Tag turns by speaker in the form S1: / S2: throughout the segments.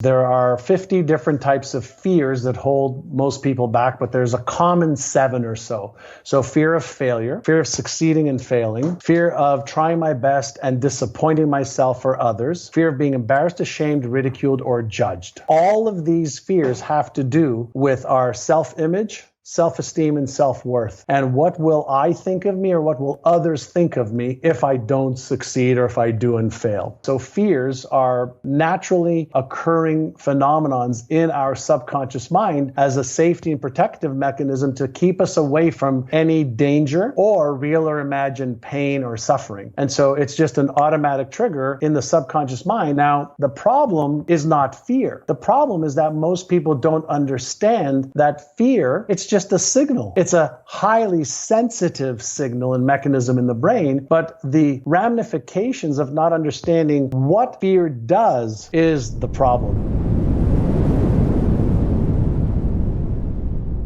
S1: There are 50 different types of fears that hold most people back, but there's a common 7 or so. So fear of failure, fear of succeeding and failing, fear of trying my best and disappointing myself or others, fear of being embarrassed, ashamed, ridiculed, or judged. All of these fears have to do with our self-image, self-esteem, and self-worth. And what will I think of me, or what will others think of me if I don't succeed or if I do and fail? So fears are naturally occurring phenomenons in our subconscious mind as a safety and protective mechanism to keep us away from any danger or real or imagined pain or suffering. And so it's just an automatic trigger in the subconscious mind. Now, the problem is not fear. The problem is that most people don't understand that fear, it's just a signal. It's a highly sensitive signal and mechanism in the brain, but the ramifications of not understanding what fear does is the problem.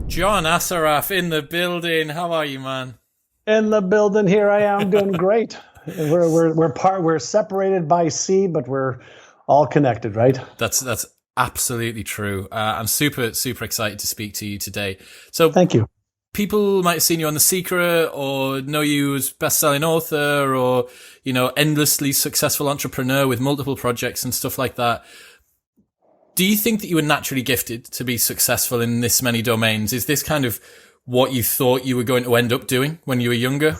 S2: John Assaraf in the building. How are you, man?
S1: In the building, here I am, doing great. We're separated by sea, but we're all connected, right?
S2: That's absolutely true. I'm super excited to speak to you today. So
S1: thank you.
S2: People might have seen you on The Secret or know you as best-selling author or, endlessly successful entrepreneur with multiple projects and stuff like that. Do you think that you were naturally gifted to be successful in this many domains? Is this kind of what you thought you were going to end up doing when you were younger?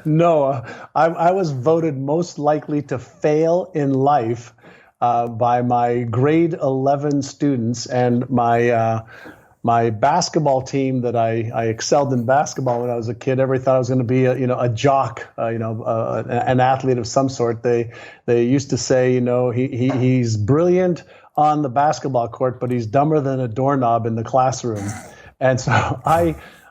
S1: No, I was voted most likely to fail in life by my grade 11 students, and my basketball team that I excelled in basketball when I was a kid. Everybody thought I was going to be a jock, an athlete of some sort. They used to say, he's brilliant on the basketball court, but he's dumber than a doorknob in the classroom. And so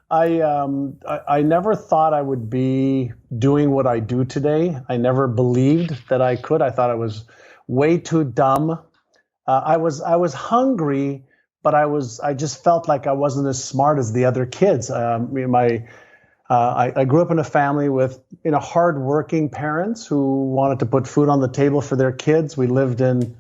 S1: I never thought I would be doing what I do today. I never believed that I could. I thought I was way too dumb. I was hungry, but I just felt like I wasn't as smart as the other kids. I grew up in a family with hardworking parents who wanted to put food on the table for their kids. We lived in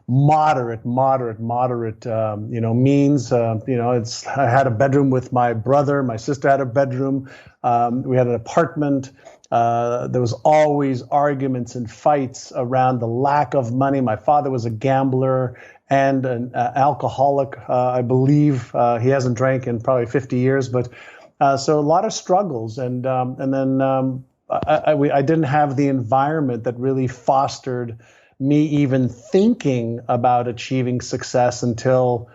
S1: moderate means. I had a bedroom with my brother. My sister had a bedroom. We had an apartment. There was always arguments and fights around the lack of money. My father was a gambler and an alcoholic. I believe he hasn't drank in probably 50 years, but so a lot of struggles. And then I didn't have the environment that really fostered me even thinking about achieving success until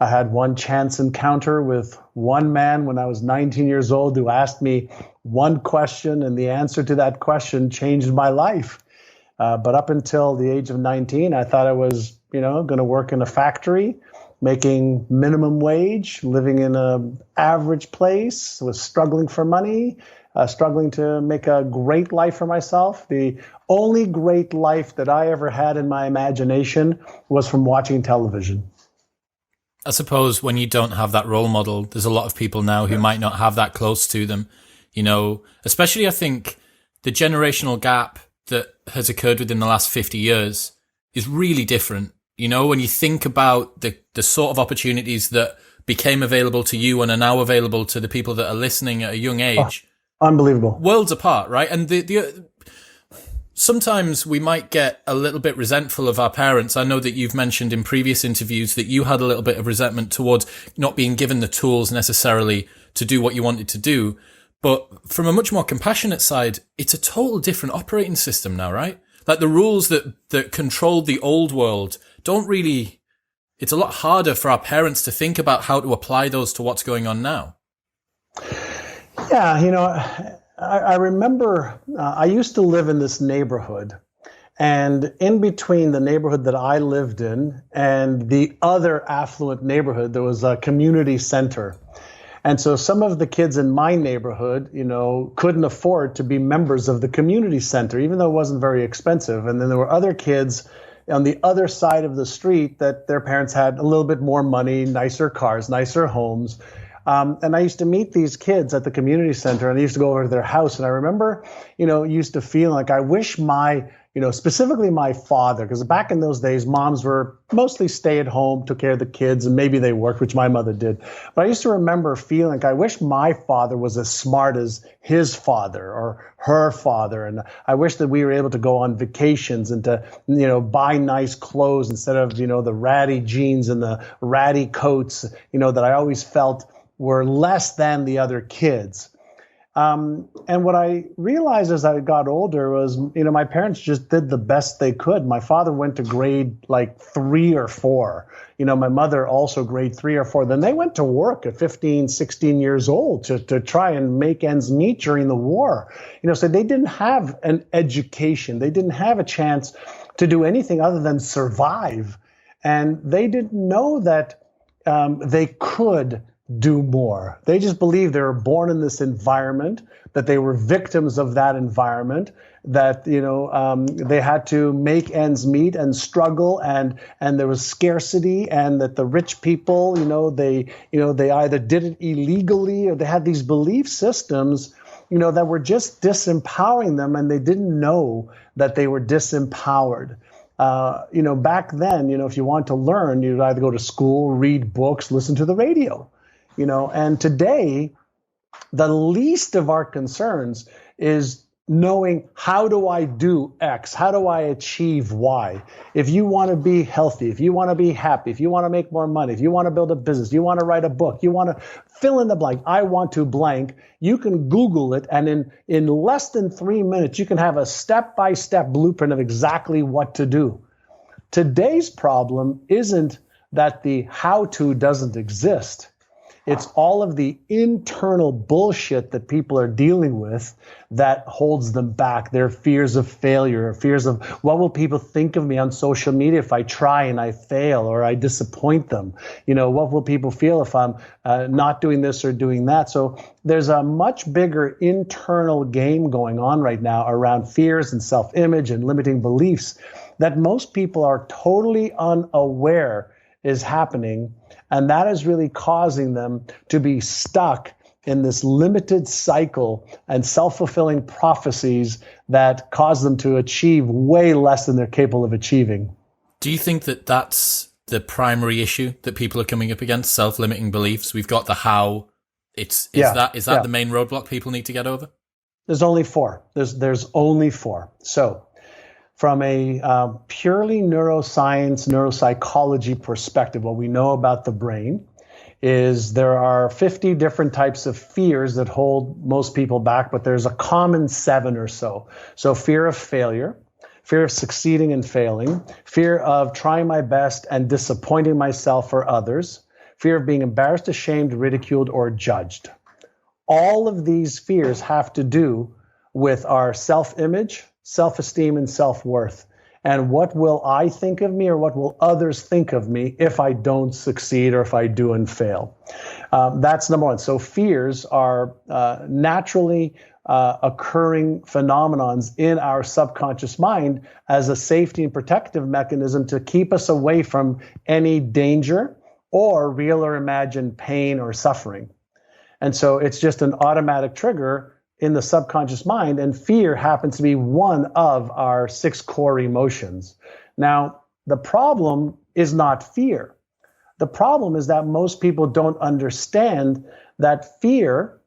S1: I had one chance encounter with one man when I was 19 years old who asked me one question, and the answer to that question changed my life. But up until the age of 19, I thought I was, going to work in a factory, making minimum wage, living in an average place, was struggling for money, struggling to make a great life for myself. The only great life that I ever had in my imagination was from watching television.
S2: I suppose when you don't have that role model, there's a lot of people now who might not have that close to them, especially I think the generational gap that has occurred within the last 50 years is really different. When you think about the sort of opportunities that became available to you and are now available to the people that are listening at a young age.
S1: Oh, unbelievable.
S2: Worlds apart, right? And sometimes we might get a little bit resentful of our parents. I know that you've mentioned in previous interviews that you had a little bit of resentment towards not being given the tools necessarily to do what you wanted to do. But from a much more compassionate side, it's a total different operating system now, right? Like the rules that controlled the old world it's a lot harder for our parents to think about how to apply those to what's going on now.
S1: Yeah, I remember I used to live in this neighborhood, and in between the neighborhood that I lived in and the other affluent neighborhood, there was a community center. And so some of the kids in my neighborhood, couldn't afford to be members of the community center, even though it wasn't very expensive. And then there were other kids on the other side of the street that their parents had a little bit more money, nicer cars, nicer homes. And I used to meet these kids at the community center, and I used to go over to their house. And I remember, used to feel like I wish my specifically my father, because back in those days, moms were mostly stay at home, took care of the kids, and maybe they worked, which my mother did. But I used to remember feeling like I wish my father was as smart as his father or her father. And I wish that we were able to go on vacations and to, buy nice clothes instead of, the ratty jeans and the ratty coats, that I always felt were less than the other kids. And what I realized as I got older was, my parents just did the best they could. My father went to grade like 3 or 4. My mother also grade 3 or 4. Then they went to work at 15, 16 years old to try and make ends meet during the war. So they didn't have an education. They didn't have a chance to do anything other than survive. And they didn't know that they could do more. They just believed they were born in this environment, that they were victims of that environment, that they had to make ends meet and struggle, and there was scarcity, and that the rich people, they either did it illegally or they had these belief systems, that were just disempowering them, and they didn't know that they were disempowered. Back then, if you want to learn, you'd either go to school, read books, listen to the radio. And today, the least of our concerns is knowing, how do I do X? How do I achieve Y? If you want to be healthy, if you want to be happy, if you want to make more money, if you want to build a business, you want to write a book, you want to fill in the blank, I want to blank, you can Google it, and in less than 3 minutes, you can have a step-by-step blueprint of exactly what to do. Today's problem isn't that the how-to doesn't exist. It's all of the internal bullshit that people are dealing with that holds them back. Their fears of failure, fears of what will people think of me on social media if I try and I fail or I disappoint them? What will people feel if I'm not doing this or doing that? So there's a much bigger internal game going on right now around fears and self-image and limiting beliefs that most people are totally unaware is happening. And that is really causing them to be stuck in this limited cycle and self-fulfilling prophecies that cause them to achieve way less than they're capable of achieving.
S2: Do you think that that's the primary issue that people are coming up against, self-limiting beliefs? We've got the how. Is that the main roadblock people need to get over?
S1: There's only 4. There's only 4. So from a purely neuroscience, neuropsychology perspective, what we know about the brain is there are 50 different types of fears that hold most people back, but there's a common 7 or so. So fear of failure, fear of succeeding and failing, fear of trying my best and disappointing myself or others, fear of being embarrassed, ashamed, ridiculed, or judged. All of these fears have to do with our self-image, self-esteem, and self-worth. And what will I think of me, or what will others think of me if I don't succeed or if I do and fail? That's number 1. So fears are naturally occurring phenomenons in our subconscious mind as a safety and protective mechanism to keep us away from any danger or real or imagined pain or suffering. And so it's just an automatic trigger in the subconscious mind, and fear happens to be one of our 6 core emotions. Now, the problem is not fear. The problem is that most people don't understand that fear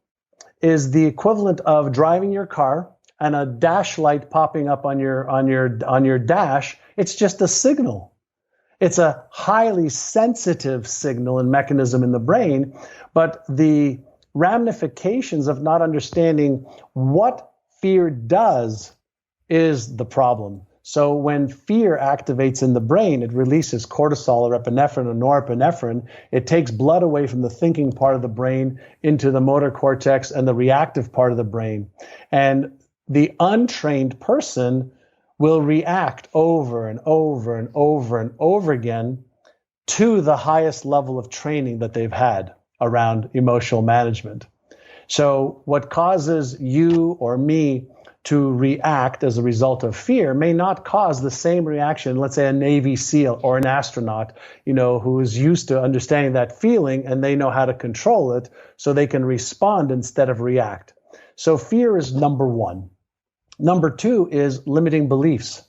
S1: is the equivalent of driving your car and a dash light popping up on your dash. It's just a signal. It's a highly sensitive signal and mechanism in the brain, but the ramifications of not understanding what fear does is the problem. So when fear activates in the brain, it releases cortisol or epinephrine or norepinephrine. It takes blood away from the thinking part of the brain into the motor cortex and the reactive part of the brain. And the untrained person will react over and over and over and over again to the highest level of training that they've had around emotional management. So what causes you or me to react as a result of fear may not cause the same reaction, let's say a Navy SEAL or an astronaut, who is used to understanding that feeling and they know how to control it so they can respond instead of react. So fear is number 1. Number 2 is limiting beliefs.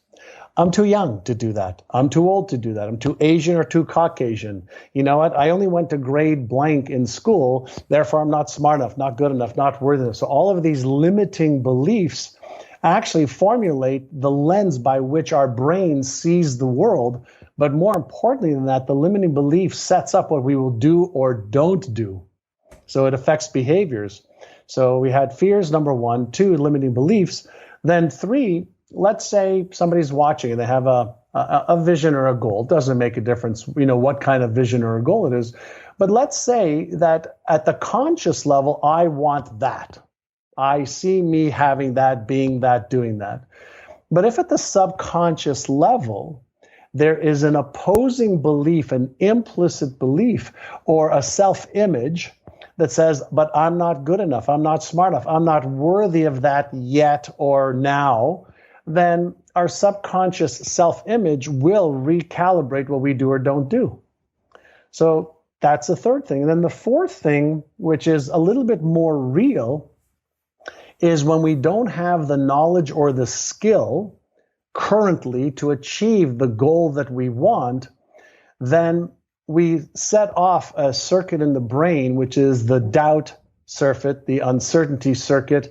S1: I'm too young to do that. I'm too old to do that. I'm too Asian or too Caucasian. You know what? I only went to grade blank in school. Therefore, I'm not smart enough, not good enough, not worthy enough. So all of these limiting beliefs actually formulate the lens by which our brain sees the world. But more importantly than that, the limiting belief sets up what we will do or don't do. So it affects behaviors. So we had fears, number 1, 2, limiting beliefs. Then 3, let's say somebody's watching and they have a vision or a goal. It doesn't make a difference, what kind of vision or a goal it is. But let's say that at the conscious level, I want that. I see me having that, being that, doing that. But if at the subconscious level, there is an opposing belief, an implicit belief, or a self-image that says, but I'm not good enough, I'm not smart enough, I'm not worthy of that yet or now, then our subconscious self-image will recalibrate what we do or don't do. So that's the third thing. And then the fourth thing, which is a little bit more real, is when we don't have the knowledge or the skill currently to achieve the goal that we want, then we set off a circuit in the brain, which is the doubt circuit, the uncertainty circuit.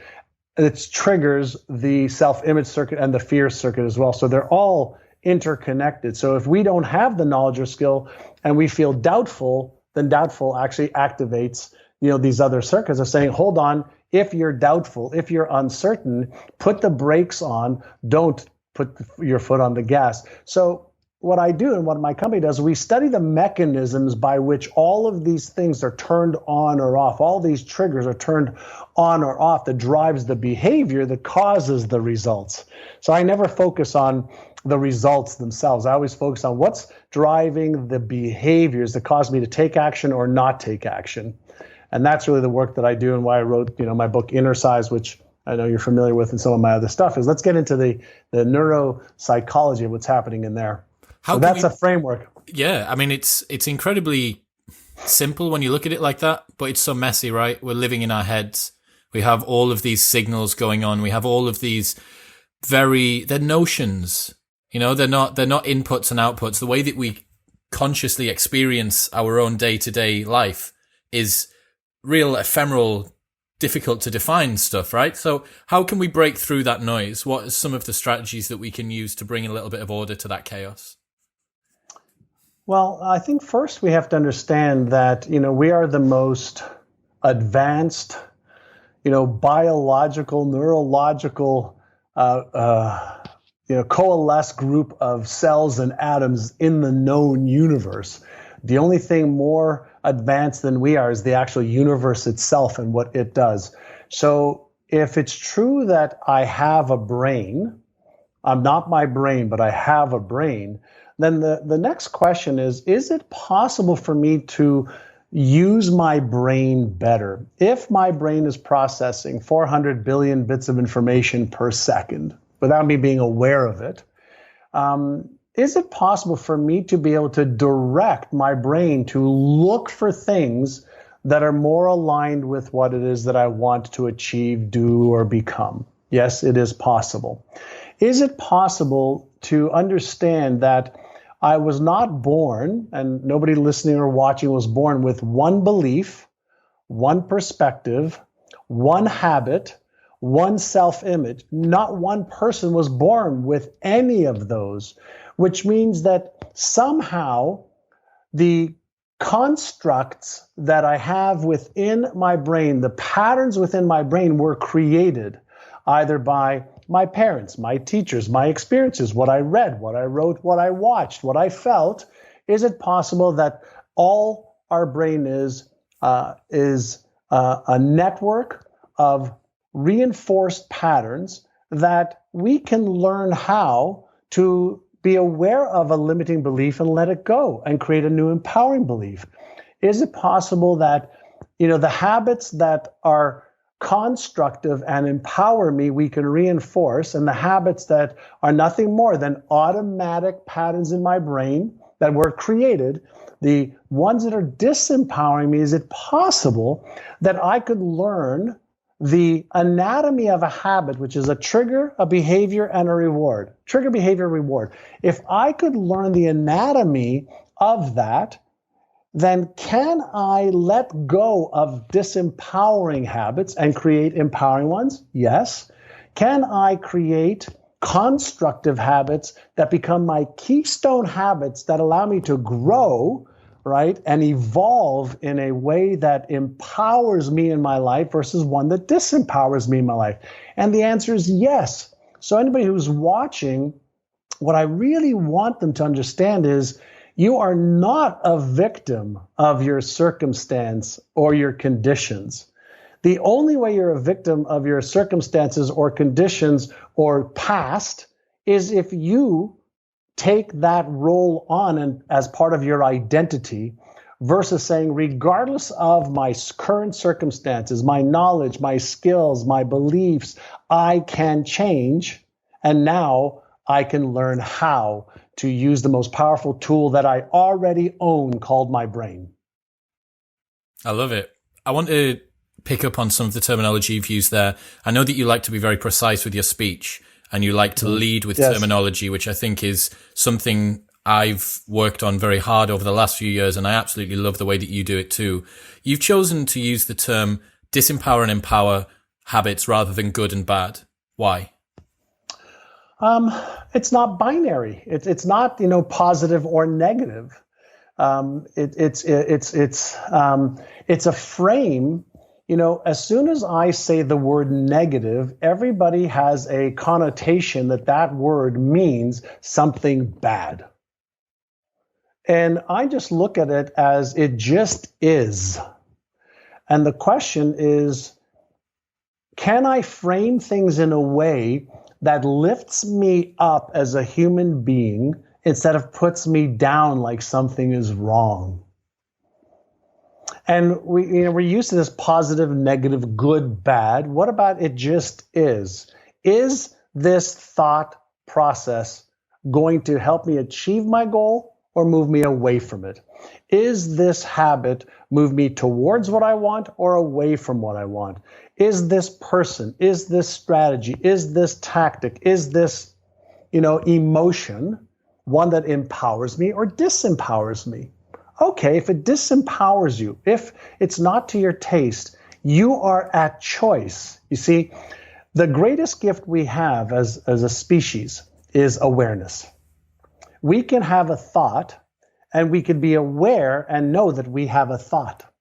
S1: It triggers the self-image circuit and the fear circuit as well. So they're all interconnected. So if we don't have the knowledge or skill and we feel doubtful, then doubtful actually activates, these other circuits of saying, hold on, if you're doubtful, if you're uncertain, put the brakes on, don't put your foot on the gas. So what I do and what my company does, we study the mechanisms by which all of these things are turned on or off. All these triggers are turned on or off that drives the behavior that causes the results. So I never focus on the results themselves. I always focus on what's driving the behaviors that cause me to take action or not take action. And that's really the work that I do and why I wrote, my book Inner Size, which I know you're familiar with, and some of my other stuff is let's get into the neuropsychology of what's happening in there. So that's a framework.
S2: Yeah, I mean, it's incredibly simple when you look at it like that, but it's so messy, right? We're living in our heads. We have all of these signals going on. We have all of these they're notions, they're not inputs and outputs. The way that we consciously experience our own day-to-day life is real ephemeral, difficult to define stuff, right? So how can we break through that noise? What are some of the strategies that we can use to bring a little bit of order to that chaos?
S1: Well, I think first we have to understand that, we are the most advanced, biological, neurological, coalesced group of cells and atoms in the known universe. The only thing more advanced than we are is the actual universe itself and what it does. So if it's true that I have a brain, I'm not my brain, but I have a brain, then the next question is it possible for me to use my brain better? If my brain is processing 400 billion bits of information per second without me being aware of it, is it possible for me to be able to direct my brain to look for things that are more aligned with what it is that I want to achieve, do, or become? Yes, it is possible. Is it possible to understand that I was not born, and nobody listening or watching was born with one belief, one perspective, one habit, one self-image? Not one person was born with any of those, which means that somehow the constructs that I have within my brain, the patterns within my brain were created either by my parents, my teachers, my experiences, what I read, what I wrote, what I watched, what I felt. Is it possible that all our brain is a network of reinforced patterns that we can learn how to be aware of a limiting belief and let it go and create a new empowering belief? Is it possible that, the habits that are constructive and empower me, we can reinforce, and the habits that are nothing more than automatic patterns in my brain that were created, the ones that are disempowering me, is it possible that I could learn the anatomy of a habit, which is a trigger, a behavior, and a reward. Trigger, behavior, reward. If I could learn the anatomy of that, then can I let go of disempowering habits and create empowering ones? Yes. Can I create constructive habits that become my keystone habits that allow me to grow, right, and evolve in a way that empowers me in my life versus one that disempowers me in my life? And the answer is yes. So anybody who's watching, what I really want them to understand is you are not a victim of your circumstance or your conditions. The only way you're a victim of your circumstances or conditions or past is if you take that role on and as part of your identity versus saying, regardless of my current circumstances, my knowledge, my skills, my beliefs, I can change. And now I can learn how to use the most powerful tool that I already own called my brain.
S2: I love it. I want to pick up on some of the terminology you've used there. I know that you like to be very precise with your speech and you like to lead with terminology, which I think is something I've worked on very hard over the last few years, and I absolutely love the way that you do it too. You've chosen to use the term disempower and empower habits rather than good and bad. Why?
S1: It's not binary. It's not, positive or negative. It's a frame. As soon as I say the word negative, everybody has a connotation that word means something bad. And I just look at it as it just is. And the question is, can I frame things in a way that lifts me up as a human being instead of puts me down like something is wrong? And we're used to this positive, negative, good, bad. What about it just is? Is this thought process going to help me achieve my goal or move me away from it? Is this habit move me towards what I want or away from what I want? Is this person, is this strategy, is this tactic, is this, emotion one that empowers me or disempowers me? Okay, if it disempowers you, if it's not to your taste, you are at choice. You see, the greatest gift we have as a species is awareness. We can have a thought and we can be aware and know that we have a thought.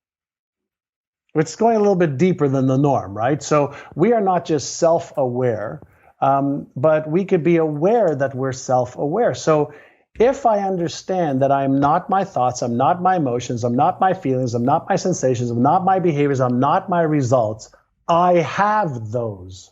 S1: It's going a little bit deeper than the norm, right? So we are not just self-aware, but we could be aware that we're self-aware. So if I understand that I'm not my thoughts, I'm not my emotions, I'm not my feelings, I'm not my sensations, I'm not my behaviors, I'm not my results, I have those.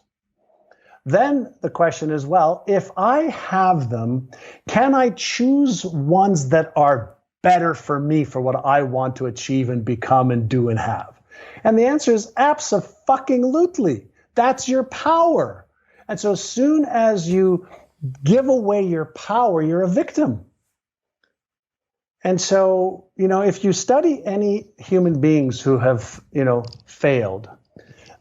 S1: Then the question is, well, if I have them, can I choose ones that are better for me, for what I want to achieve and become and do and have? And the answer is abso-fucking-lutely. That's your power. And so as soon as you give away your power, you're a victim. And so, if you study any human beings who have, failed,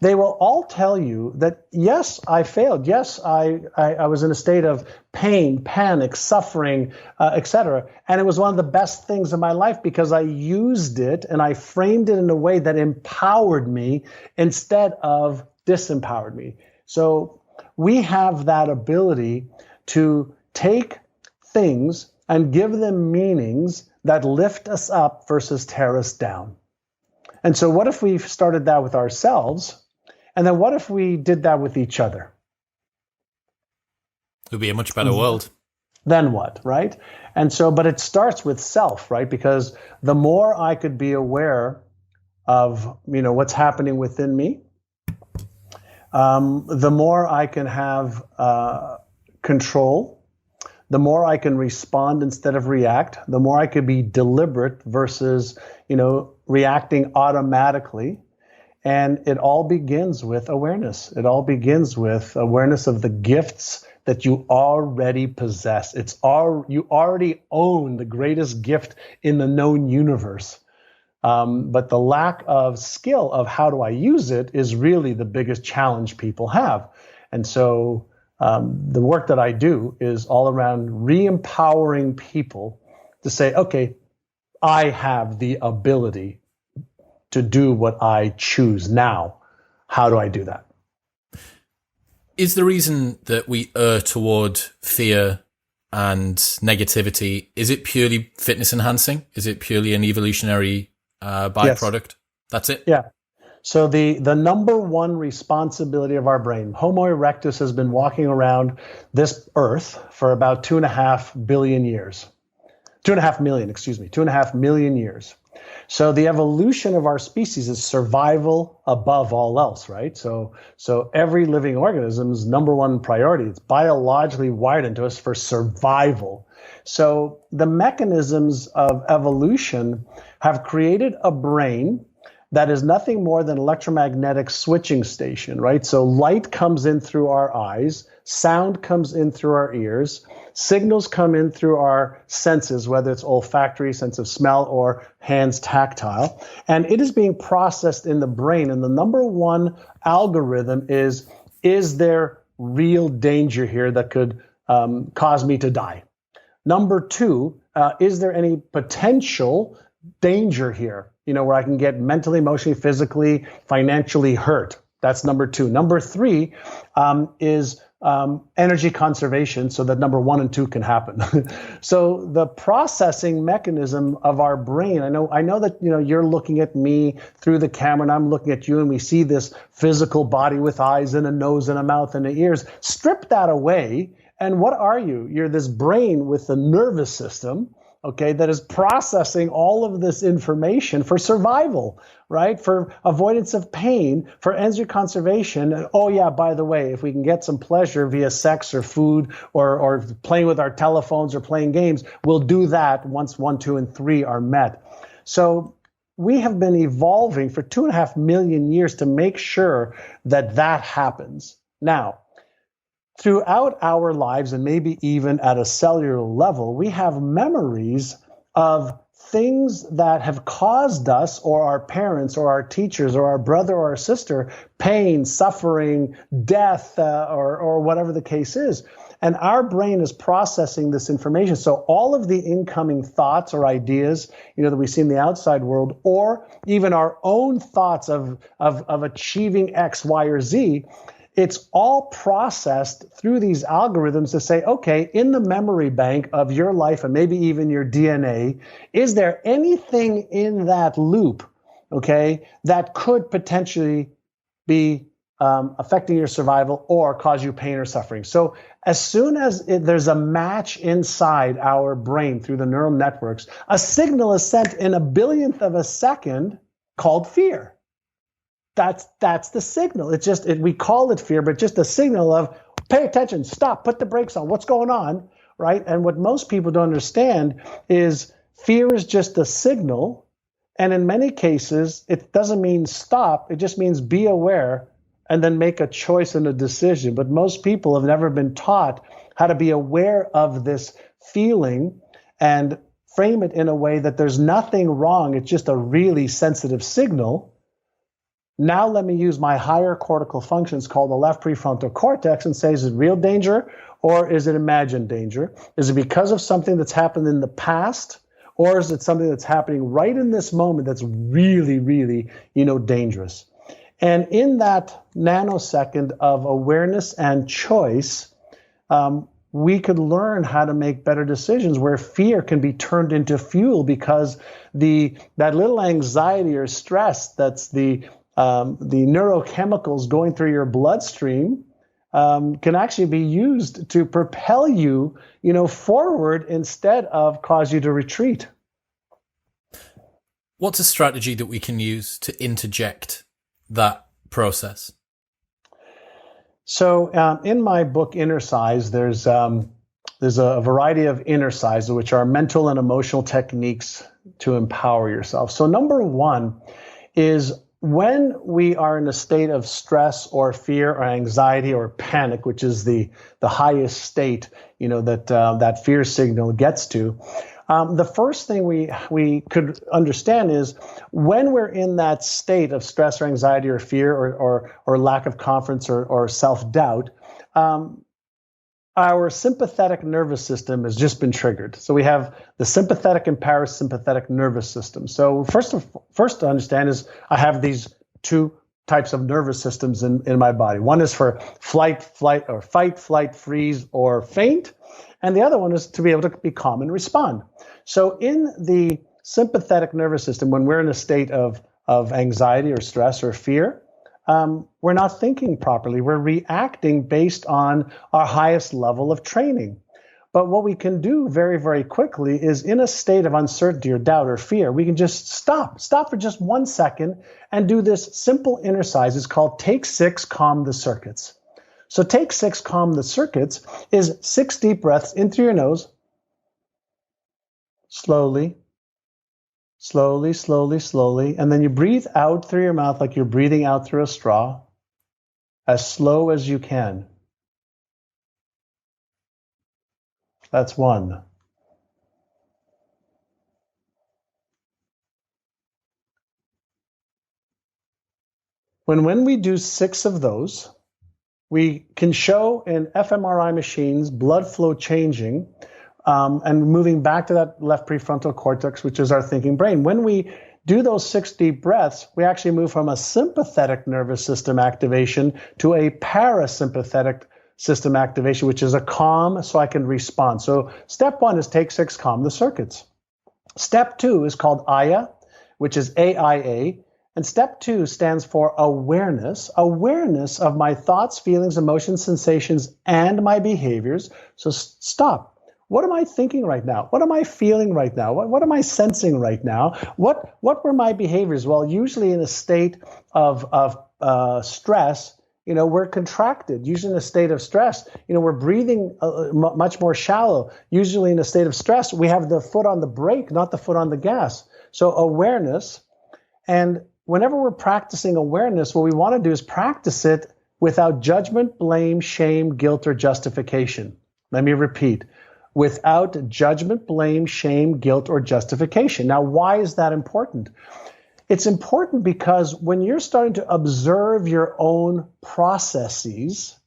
S1: they will all tell you that, yes, I failed. Yes, I was in a state of pain, panic, suffering, etc. And it was one of the best things in my life because I used it and I framed it in a way that empowered me instead of disempowered me. So we have that ability to take things and give them meanings that lift us up versus tear us down. And so what if we started that with ourselves? And then what if we did that with each other?
S2: It would be a much better world.
S1: Then what, right? And so, but it starts with self, right? Because the more I could be aware of, what's happening within me, the more I can have control, the more I can respond instead of react, the more I could be deliberate versus, reacting automatically. And it all begins with awareness. It all begins with awareness of the gifts that you already possess. You already own the greatest gift in the known universe. But the lack of skill of how do I use it is really the biggest challenge people have. And so the work that I do is all around re-empowering people to say, okay, I have the ability to do what I choose now. How do I do that?
S2: Is the reason that we err toward fear and negativity, is it purely fitness enhancing? Is it purely an evolutionary byproduct? Yes. That's it?
S1: Yeah. So the number one responsibility of our brain, Homo erectus has been walking around this earth for about 2.5 billion years. 2.5 million, 2.5 million years. So the evolution of our species is survival above all else, right? So every living organism's number one priority, it's biologically wired into us for survival. So the mechanisms of evolution have created a brain that is nothing more than electromagnetic switching station, right? So light comes in through our eyes, sound comes in through our ears, signals come in through our senses, whether it's olfactory, sense of smell, or hands tactile, and it is being processed in the brain. And the number one algorithm is there real danger here that could cause me to die? Number two, is there any potential danger here, where I can get mentally, emotionally, physically, financially hurt? That's number two. Number three is energy conservation, so that number one and two can happen. So the processing mechanism of our brain, I know that you're looking at me through the camera and I'm looking at you, and we see this physical body with eyes and a nose and a mouth and ears. Strip that away, and what are you? You're this brain with a nervous system, okay, that is processing all of this information for survival, right? For avoidance of pain, for energy conservation. And oh yeah, by the way, if we can get some pleasure via sex or food or playing with our telephones or playing games, we'll do that once 1, 2, and 3 are met. So we have been evolving for 2.5 million years to make sure that that happens. Now, throughout our lives, and maybe even at a cellular level, we have memories of things that have caused us or our parents or our teachers or our brother or our sister pain, suffering, death, or whatever the case is. And our brain is processing this information. So all of the incoming thoughts or ideas, that we see in the outside world, or even our own thoughts of achieving X, Y, or Z, it's all processed through these algorithms to say, okay, in the memory bank of your life and maybe even your DNA, is there anything in that loop, okay, that could potentially be affecting your survival or cause you pain or suffering? So as soon as there's a match inside our brain through the neural networks, a signal is sent in a billionth of a second called fear. That's the signal. It's just, we call it fear, but just a signal of pay attention, stop, put the brakes on, what's going on, right? And what most people don't understand is fear is just a signal. And in many cases, it doesn't mean stop. It just means be aware and then make a choice and a decision. But most people have never been taught how to be aware of this feeling and frame it in a way that there's nothing wrong. It's just a really sensitive signal. Now let me use my higher cortical functions called the left prefrontal cortex and say, is it real danger or is it imagined danger? Is it because of something that's happened in the past, or is it something that's happening right in this moment that's really, really, dangerous? And in that nanosecond of awareness and choice, we could learn how to make better decisions where fear can be turned into fuel, because that little anxiety or stress that's the neurochemicals going through your bloodstream can actually be used to propel you, forward instead of cause you to retreat.
S2: What's a strategy that we can use to interject that process?
S1: So in my book, Inner Size, there's a variety of inner size, which are mental and emotional techniques to empower yourself. So number one is, when we are in a state of stress or fear or anxiety or panic, which is the highest state, that fear signal gets to, The first thing we could understand is when we're in that state of stress or anxiety or fear or lack of confidence or self-doubt, our sympathetic nervous system has just been triggered. So we have the sympathetic and parasympathetic nervous system. So first to understand is I have these two types of nervous systems in my body. One is for fight, flight, freeze, or faint. And the other one is to be able to be calm and respond. So in the sympathetic nervous system, when we're in a state of anxiety or stress or fear, we're not thinking properly. We're reacting based on our highest level of training. But what we can do very, very quickly is in a state of uncertainty or doubt or fear, we can just stop for just 1 second and do this simple exercise. It's called Take 6, Calm the Circuits. So Take 6, Calm the Circuits is 6 deep breaths in through your nose, slowly, slowly, slowly, slowly, and then you breathe out through your mouth like you're breathing out through a straw, as slow as you can. That's 1. When we do 6 of those, we can show in fMRI machines blood flow changing and moving back to that left prefrontal cortex, which is our thinking brain. When we do those 6 deep breaths, we actually move from a sympathetic nervous system activation to a parasympathetic system activation, which is a calm, so I can respond. So step 1 is Take 6, Calm the Circuits. Step 2 is called AYA, which is AIA. And step 2 stands for awareness of my thoughts, feelings, emotions, sensations, and my behaviors. So stop. What am I thinking right now? What am I feeling right now? What am I sensing right now? What were my behaviors? Well, usually in a state of stress, we're contracted. Usually in a state of stress, we're breathing much more shallow. Usually in a state of stress, we have the foot on the brake, not the foot on the gas. So awareness. And whenever we're practicing awareness, what we want to do is practice it without judgment, blame, shame, guilt, or justification. Let me repeat. Without judgment, blame, shame, guilt, or justification. Now, why is that important? It's important because when you're starting to observe your own processes,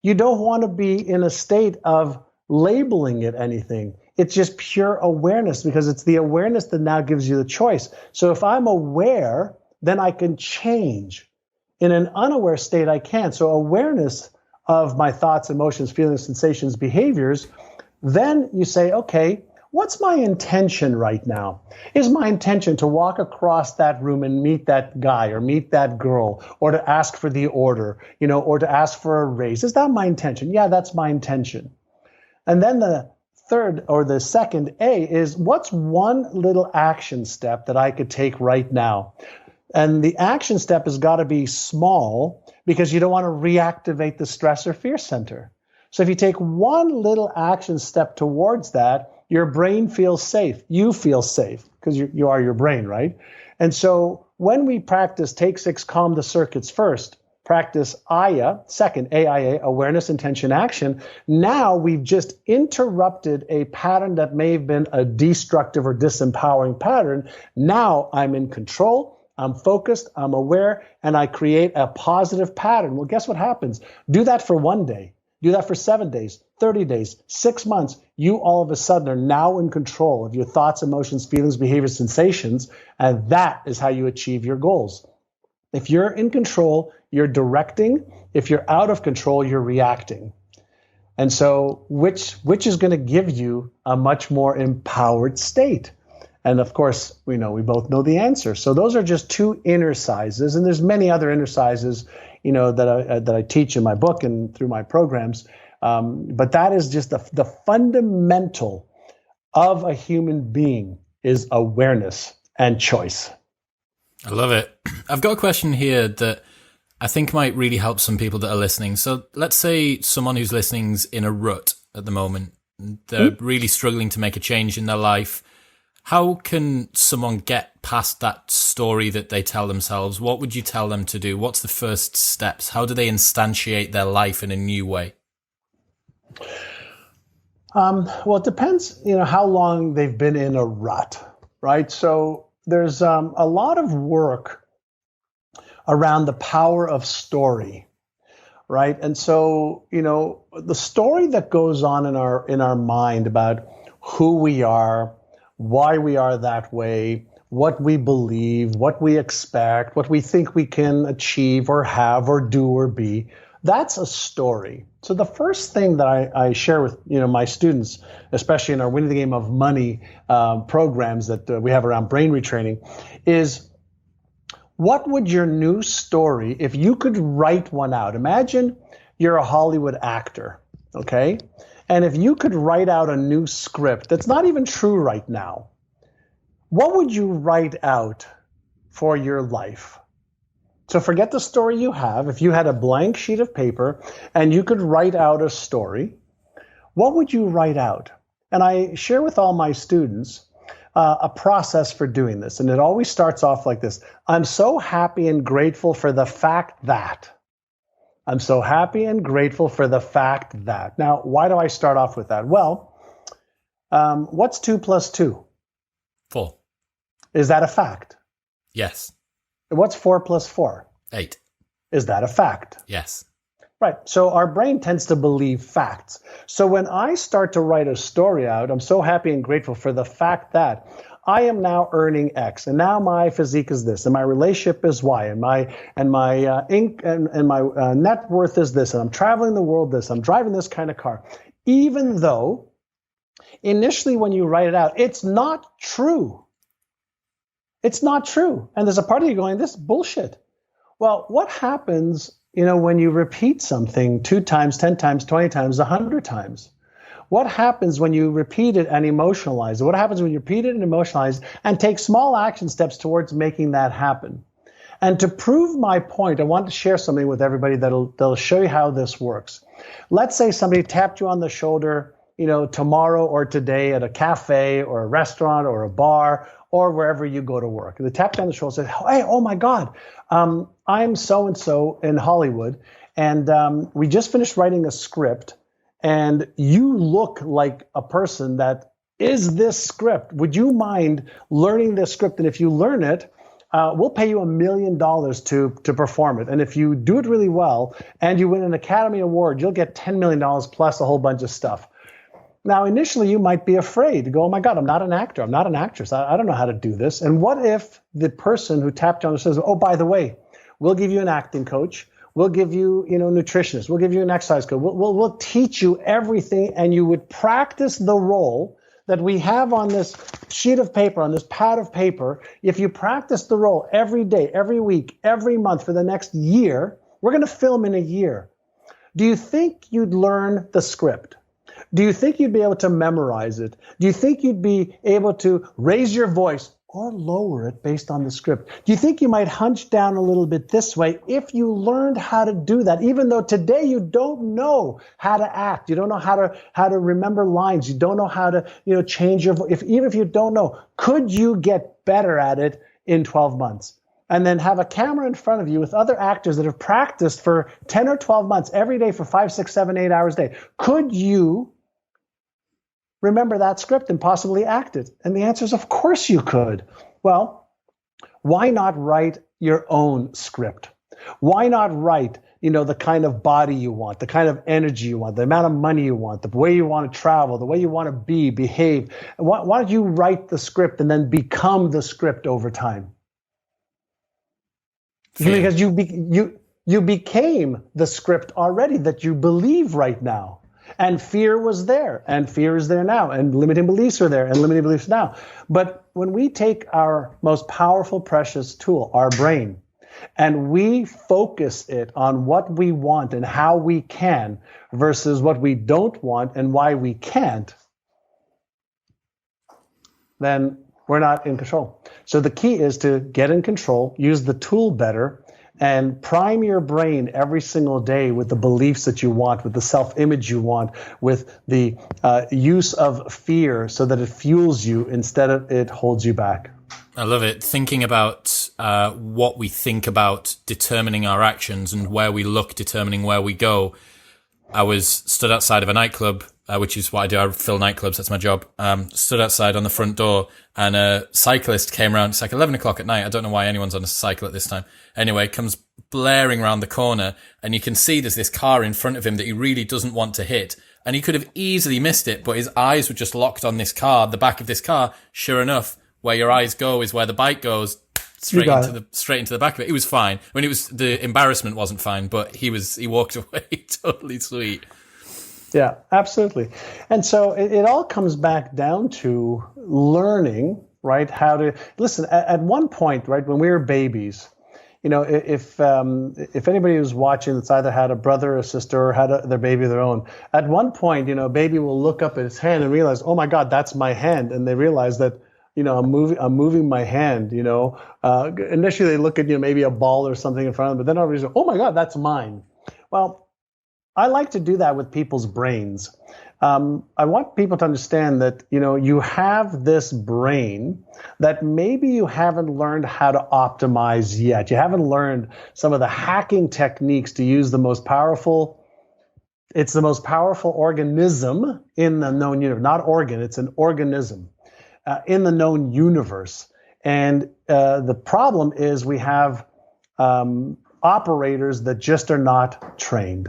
S1: you don't want to be in a state of labeling it anything. It's just pure awareness because it's the awareness that now gives you the choice. So if I'm aware, then I can change. In an unaware state, I can't. So awareness of my thoughts, emotions, feelings, sensations, behaviors, then you say, okay, what's my intention right now? Is my intention to walk across that room and meet that guy or meet that girl or to ask for the order, or to ask for a raise? Is that my intention? Yeah, that's my intention. And then the third or the second A is what's one little action step that I could take right now? And the action step has got to be small because you don't want to reactivate the stress or fear center. So if you take one little action step towards that, your brain feels safe. You feel safe because you are your brain, right? And so when we practice Take 6, Calm the Circuits first, practice AYA, second, AIA, awareness, intention, action, now we've just interrupted a pattern that may have been a destructive or disempowering pattern. Now I'm in control, I'm focused, I'm aware, and I create a positive pattern. Well, guess what happens? Do that for 1 day. Do that for 7 days, 30 days, 6 months. You all of a sudden are now in control of your thoughts, emotions, feelings, behaviors, sensations, and that is how you achieve your goals. If you're in control, you're directing. If you're out of control, you're reacting. And so which is going to give you a much more empowered state? And of course, we both know the answer. So those are just 2 exercises, and there's many other exercises, that I teach in my book and through my programs. But that is just the fundamental of a human being is awareness and choice.
S2: I love it. I've got a question here that I think might really help some people that are listening. So let's say someone who's listening's in a rut at the moment. They're really struggling to make a change in their life. How can someone get past that story that they tell themselves? What would you tell them to do? What's the first steps? How do they instantiate their life in a new way?
S1: Well, it depends, how long they've been in a rut, right? So there's a lot of work around the power of story, right? And so, the story that goes on in our mind about who we are, why we are that way, what we believe, what we expect, what we think we can achieve or have or do or be, that's a story. So the first thing that I share with my students, especially in our Winning the Game of Money programs that we have around brain retraining, is what would your new story, if you could write one out? Imagine you're a Hollywood actor, okay? And if you could write out a new script that's not even true right now, what would you write out for your life? So forget the story you have. If you had a blank sheet of paper and you could write out a story, what would you write out? And I share with all my students a process for doing this. And it always starts off like this. I'm so happy and grateful for the fact that. I'm so happy and grateful for the fact that. Now, why do I start off with that? Well, what's 2 plus 2?
S2: 4.
S1: Is that a fact?
S2: Yes.
S1: What's 4 plus 4?
S2: 8.
S1: Is that a fact?
S2: Yes.
S1: Right. So our brain tends to believe facts. So when I start to write a story out, I'm so happy and grateful for the fact that I am now earning X, and now my physique is this, and my relationship is Y, and my net worth is this, and I'm traveling the world this, I'm driving this kind of car. Even though initially when you write it out, it's not true. It's not true. And there's a part of you going, this is bullshit. Well, what happens, when you repeat something 2 times, 10 times, 20 times, 100 times? What happens when you repeat it and emotionalize it? What happens when you repeat it and emotionalize it and take small action steps towards making that happen? And to prove my point, I want to share something with everybody that'll show you how this works. Let's say somebody tapped you on the shoulder, tomorrow or today at a cafe or a restaurant or a bar or wherever you go to work. And they tapped you on the shoulder and said, hey, oh my God, I'm so-and-so in Hollywood, and we just finished writing a script, and you look like a person that is this script. Would you mind learning this script? And if you learn it, we'll pay you $1 million to perform it. And if you do it really well and you win an Academy Award, you'll get $10 million plus a whole bunch of stuff. Now, initially, you might be afraid to go, oh my God, I'm not an actor. I'm not an actress. I don't know how to do this. And what if the person who tapped you on the shoulder says, oh, by the way, we'll give you an acting coach. We'll give you, nutritionist. We'll give you an exercise coach. We'll teach you everything. And you would practice the role that we have on this sheet of paper, on this pad of paper. If you practice the role every day, every week, every month for the next year, we're going to film in a year. Do you think you'd learn the script? Do you think you'd be able to memorize it? Do you think you'd be able to raise your voice or lower it based on the script? Do you think you might hunch down a little bit this way if you learned how to do that, even though today you don't know how to act, you don't know how to remember lines, you don't know how to change your voice? Even if you don't know, could you get better at it in 12 months? And then have a camera in front of you with other actors that have practiced for 10 or 12 months every day for 5, 6, 7, 8 hours a day. Could you remember that script and possibly act it? And the answer is, of course you could. Well, why not write your own script? Why not write, the kind of body you want, the kind of energy you want, the amount of money you want, the way you want to travel, the way you want to behave? Why don't you write the script and then become the script over time? Because you became the script already that you believe right now. And fear was there, and fear is there now, and limiting beliefs are there, and limiting beliefs now. But when we take our most powerful, precious tool, our brain, and we focus it on what we want and how we can versus what we don't want and why we can't, then we're not in control. So the key is to get in control, use the tool better, and prime your brain every single day with the beliefs that you want, with the self-image you want, with the use of fear so that it fuels you instead of it holds you back.
S2: I love it. Thinking about what we think about determining our actions and where we look determining where we go. I was stood outside of a nightclub which is what I do. I fill nightclubs. That's my job. Stood outside on the front door, and a cyclist came around. It's like 11 o'clock at night. I don't know why anyone's on a cycle at this time. Anyway, comes blaring around the corner, and you can see there's this car in front of him that he really doesn't want to hit. And he could have easily missed it, but his eyes were just locked on this car, the back of this car. Sure enough, where your eyes go is where the bike goes. Straight into the back of it. It was fine. I mean, the embarrassment wasn't fine, but he walked away totally sweet.
S1: Yeah, absolutely. And so it all comes back down to learning, right? How to listen. At one point, right, when we were babies, if anybody who's watching that's either had a brother or a sister or had their baby of their own, at one point, baby will look up at his hand and realize, oh my God, that's my hand, and they realize that. I'm moving my hand, initially they look at, maybe a ball or something in front of them, but then all of a sudden, oh my God, that's mine. Well, I like to do that with people's brains. I want people to understand that, you have this brain that maybe you haven't learned how to optimize yet. You haven't learned some of the hacking techniques to use the most powerful. It's the most powerful organism in the known universe, not organ, it's an organism. In the known universe. And the problem is we have operators that just are not trained.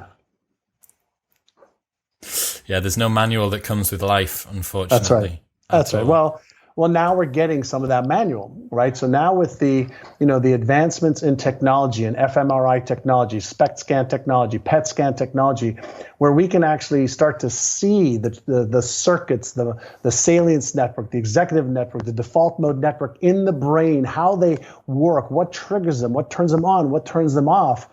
S2: Yeah, there's no manual that comes with life, unfortunately.
S1: That's right. That's right. Well, now we're getting some of that manual, right? So now with the advancements in technology and fMRI technology, SPECT scan technology, PET scan technology, where we can actually start to see the circuits, the salience network, the executive network, the default mode network in the brain, how they work, what triggers them, what turns them on, what turns them off.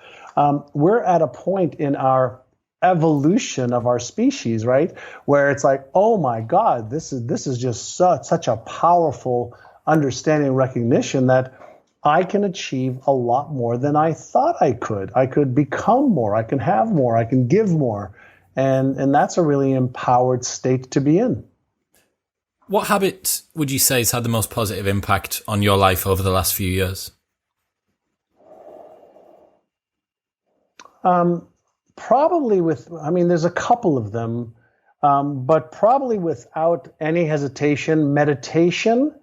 S1: We're at a point in our evolution of our species, right, where it's like, oh my God, this is just such a powerful understanding and recognition that I can achieve a lot more than I thought I could. I could become more, I can have more, I can give more, and that's a really empowered state to be in.
S2: What habit would you say has had the most positive impact on your life over the last few years?
S1: Probably there's a couple of them, but probably without any hesitation, meditation,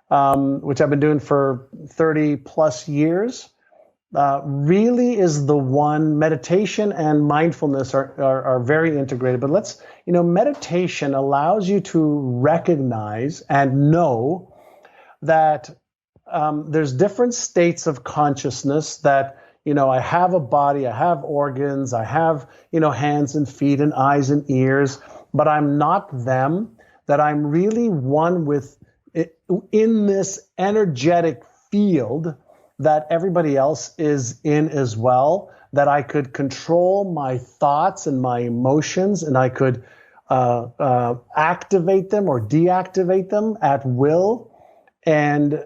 S1: which I've been doing for 30 plus years, really is the one. Meditation and mindfulness are very integrated, but meditation allows you to recognize and know that there's different states of consciousness that I have a body, I have organs, I have, hands and feet and eyes and ears, but I'm not them, that I'm really one with in this energetic field that everybody else is in as well, that I could control my thoughts and my emotions, and I could activate them or deactivate them at will, and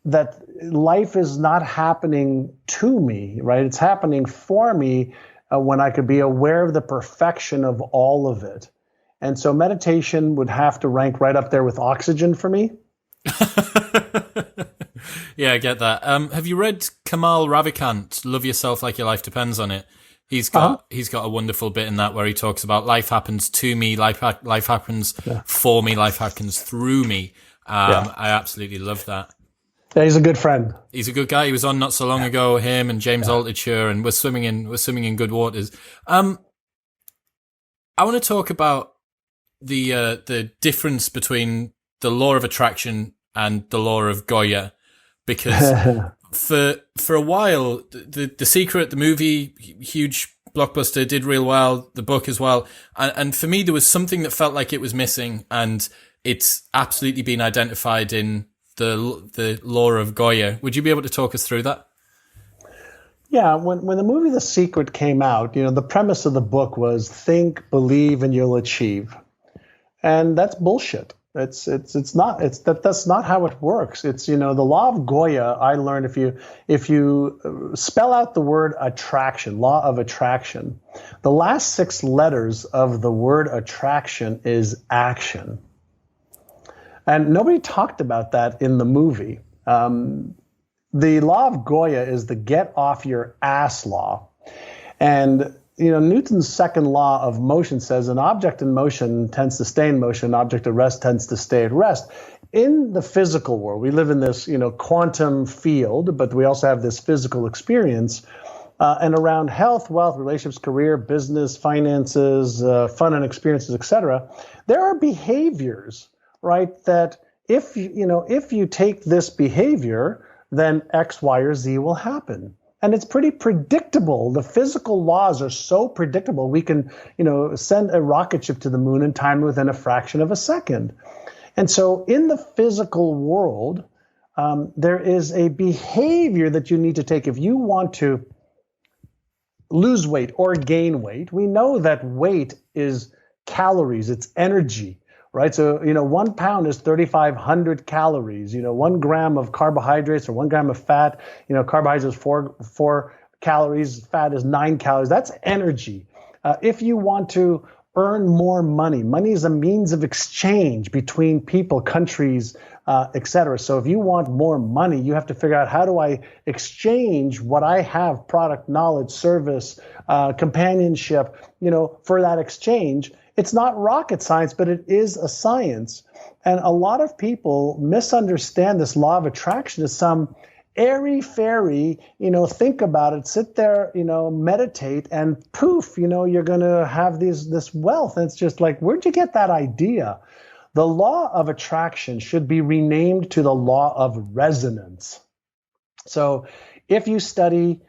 S1: that life is not happening to me, right? It's happening for me when I could be aware of the perfection of all of it. And so meditation would have to rank right up there with oxygen for me.
S2: Yeah, I get that. Have you read Kamal Ravikant, Love Yourself Like Your Life Depends on It? He's got a wonderful bit in that where he talks about life happens to me, life happens for me, life happens through me. I absolutely love that.
S1: Yeah, he's a good friend.
S2: He's a good guy. He was on not so long ago, him and James Altucher, and we're swimming in good waters. I want to talk about the difference between the law of attraction and the law of Goya, because for a while, the Secret, the movie, huge blockbuster, did real well, the book as well. And for me, there was something that felt like it was missing, and it's absolutely been identified in the law of Goya. Would you be able to talk us through that?
S1: Yeah, when the movie The Secret came out, the premise of the book was think, believe, and you'll achieve. And that's bullshit. That's not how it works. It's, the law of Goya, I learned if you spell out the word attraction, law of attraction, the last 6 letters of the word attraction is action. And nobody talked about that in the movie. The law of Goya is the get off your ass law. And Newton's second law of motion says an object in motion tends to stay in motion, an object at rest tends to stay at rest. In the physical world, we live in this, quantum field, but we also have this physical experience. And around health, wealth, relationships, career, business, finances, fun and experiences, etc., there are behaviors, right, that if you take this behavior, then X, Y, or Z will happen. And it's pretty predictable. The physical laws are so predictable. We can, send a rocket ship to the moon and time it within a fraction of a second. And so in the physical world, there is a behavior that you need to take. If you want to lose weight or gain weight, we know that weight is calories, it's energy, right? So, 1 pound is 3,500 calories. 1 gram of carbohydrates or 1 gram of fat, carbohydrates is four calories, fat is 9 calories. That's energy. If you want to earn more money, money is a means of exchange between people, countries, etc. So if you want more money, you have to figure out, how do I exchange what I have, product, knowledge, service, companionship, for that exchange. It's not rocket science, but it is a science. And a lot of people misunderstand this law of attraction as some airy-fairy, think about it, sit there, meditate, and poof, you're going to have this wealth. And it's just like, where'd you get that idea? The law of attraction should be renamed to the law of resonance. So if you study,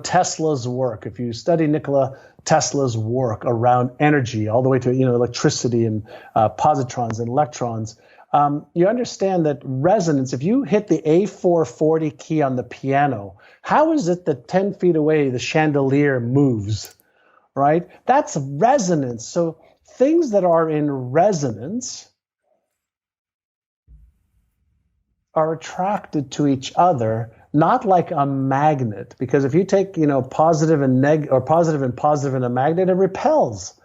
S1: Tesla's work, if you study Nikola Tesla's work around energy, all the way to, electricity and positrons and electrons, you understand that resonance, if you hit the A440 key on the piano, how is it that 10 feet away the chandelier moves, right? That's resonance. So things that are in resonance are attracted to each other, not like a magnet, because if you take, positive and positive in a magnet, it repels.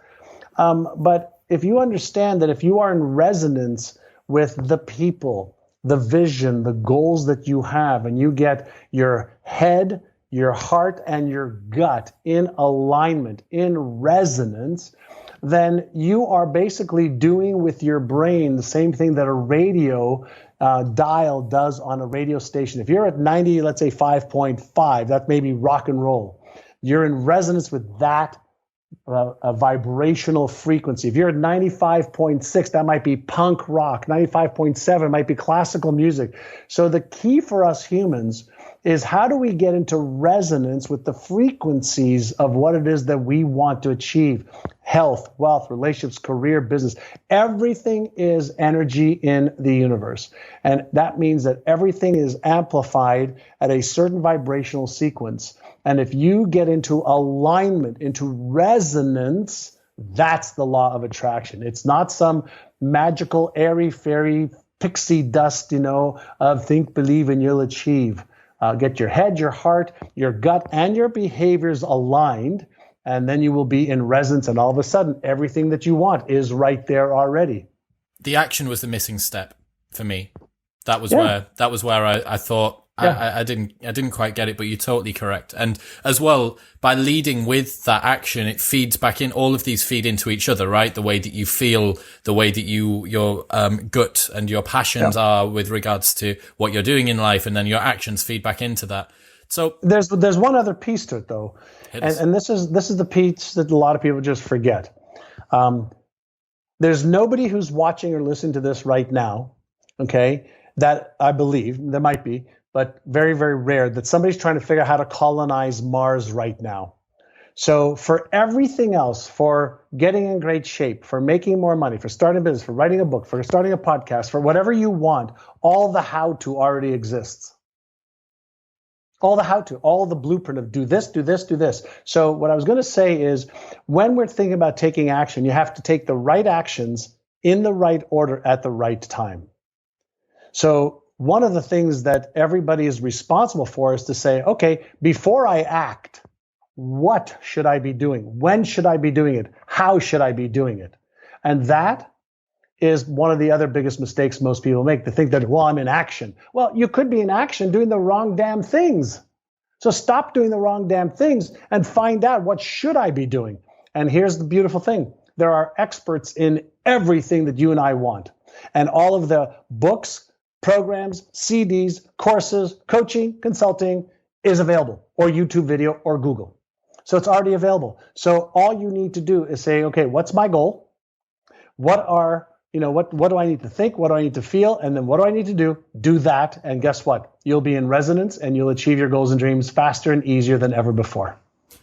S1: But if you understand that if you are in resonance with the people, the vision, the goals that you have, and you get your head, your heart, and your gut in alignment, in resonance, then you are basically doing with your brain the same thing that a radio dial does on a radio station. If you're at 90, let's say 5.5, that may be rock and roll. You're in resonance with that a vibrational frequency. If you're at 95.6, that might be punk rock. 95.7 might be classical music. So the key for us humans is, how do we get into resonance with the frequencies of what it is that we want to achieve? Health, wealth, relationships, career, business. Everything is energy in the universe. And that means that everything is amplified at a certain vibrational sequence. And if you get into alignment, into resonance, that's the law of attraction. It's not some magical, airy-fairy, pixie dust, of think, believe, and you'll achieve. Get your head, your heart, your gut, and your behaviors aligned, and then you will be in resonance, and all of a sudden, everything that you want is right there already.
S2: The action was the missing step for me. That was where I thought, I didn't quite get it, but you're totally correct. And as well, by leading with that action, it feeds back in. All of these feed into each other, right? The way that you feel, the way that your gut and your passions are with regards to what you're doing in life, and then your actions feed back into that. So
S1: there's one other piece to it, though, and this is the piece that a lot of people just forget. There's nobody who's watching or listening to this right now, okay, that I believe, there might be, but very, very rare, that somebody's trying to figure out how to colonize Mars right now. So for everything else, for getting in great shape, for making more money, for starting a business, for writing a book, for starting a podcast, for whatever you want, all the how-to already exists. All the how-to, all the blueprint of do this, do this, do this. So what I was going to say is, when we're thinking about taking action, you have to take the right actions in the right order at the right time. So one of the things that everybody is responsible for is to say, okay, before I act, what should I be doing? When should I be doing it? How should I be doing it? And that is one of the other biggest mistakes most people make, to think that, well, I'm in action. Well, you could be in action doing the wrong damn things. So stop doing the wrong damn things and find out, what should I be doing? And here's the beautiful thing. There are experts in everything that you and I want. And all of the books, programs, CDs, courses, coaching, consulting is available, or YouTube video or Google. So it's already available. So all you need to do is say, okay, what's my goal? What do I need to think? What do I need to feel? And then what do I need to do? Do that. And guess what? You'll be in resonance and you'll achieve your goals and dreams faster and easier than ever before.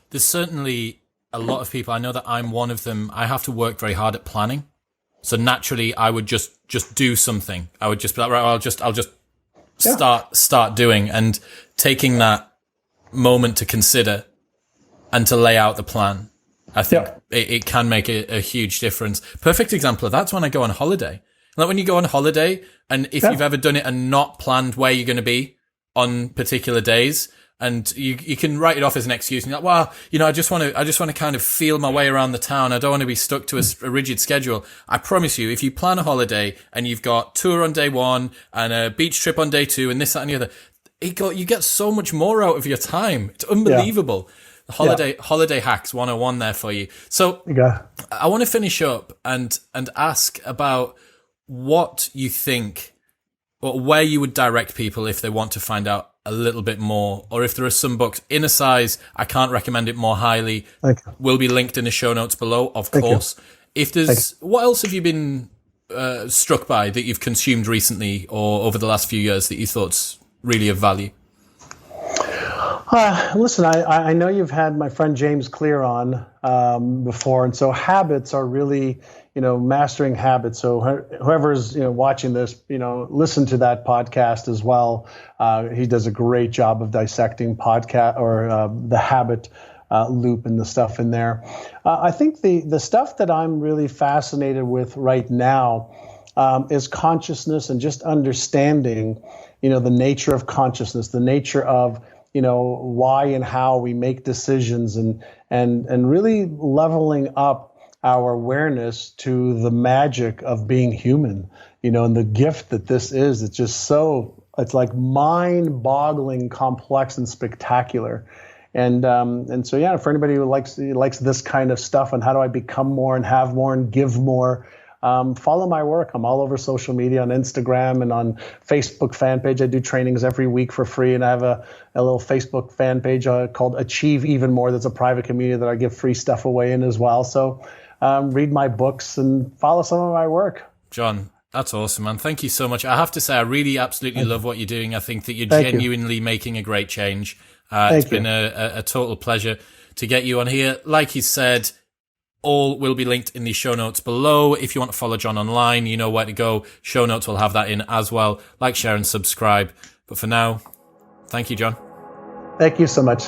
S2: There's certainly a lot of people, I know that I'm one of them, I have to work very hard at planning. So naturally I would just do something. I would just be like, right, I'll just start doing, and taking that moment to consider and to lay out the plan. I think it can make a huge difference. Perfect example of that's when I go on holiday. Like when you go on holiday, and if you've ever done it and not planned where you're going to be on particular days, and you can write it off as an excuse. And you're like, well, I just want to kind of feel my way around the town. I don't want to be stuck to a rigid schedule. I promise you, if you plan a holiday and you've got tour on day 1 and a beach trip on day 2 and this, that, and the other, you get so much more out of your time. It's unbelievable. Holiday hacks 101 there for you. So I want to finish up and ask about what you think, or where you would direct people if they want to find out a little bit more, or if there are some books. Inner Size, I can't recommend it more highly. Will be linked in the show notes below, of course. If there's, what else have you been struck by that you've consumed recently or over the last few years that you thought's really of value?
S1: Listen, I know you've had my friend James Clear on before, and so habits are really, mastering habits. So whoever's watching this, listen to that podcast as well. He does a great job of dissecting the habit loop and the stuff in there. I think the stuff that I'm really fascinated with right now is consciousness, and just understanding, the nature of consciousness, the nature of why and how we make decisions, and really leveling up our awareness to the magic of being human, and the gift that this is. It's just it's like mind-boggling, complex, and spectacular. And so, for anybody who likes this kind of stuff, and how do I become more and have more and give more, follow my work. I'm all over social media, on Instagram and on Facebook fan page. I do trainings every week for free, and I have a little Facebook fan page called Achieve Even More. That's a private community that I give free stuff away in as well. So read my books and follow some of my work.
S2: John, that's awesome, man. Thank you so much. I have to say, I really absolutely love what you're doing. I think that you're genuinely making a great change. It's been a total pleasure to get you on here. Like he said, all will be linked in the show notes below. If you want to follow John online, you know where to go. Show notes will have that in as well. Like, share, and subscribe. But for now, thank you, John.
S1: Thank you so much.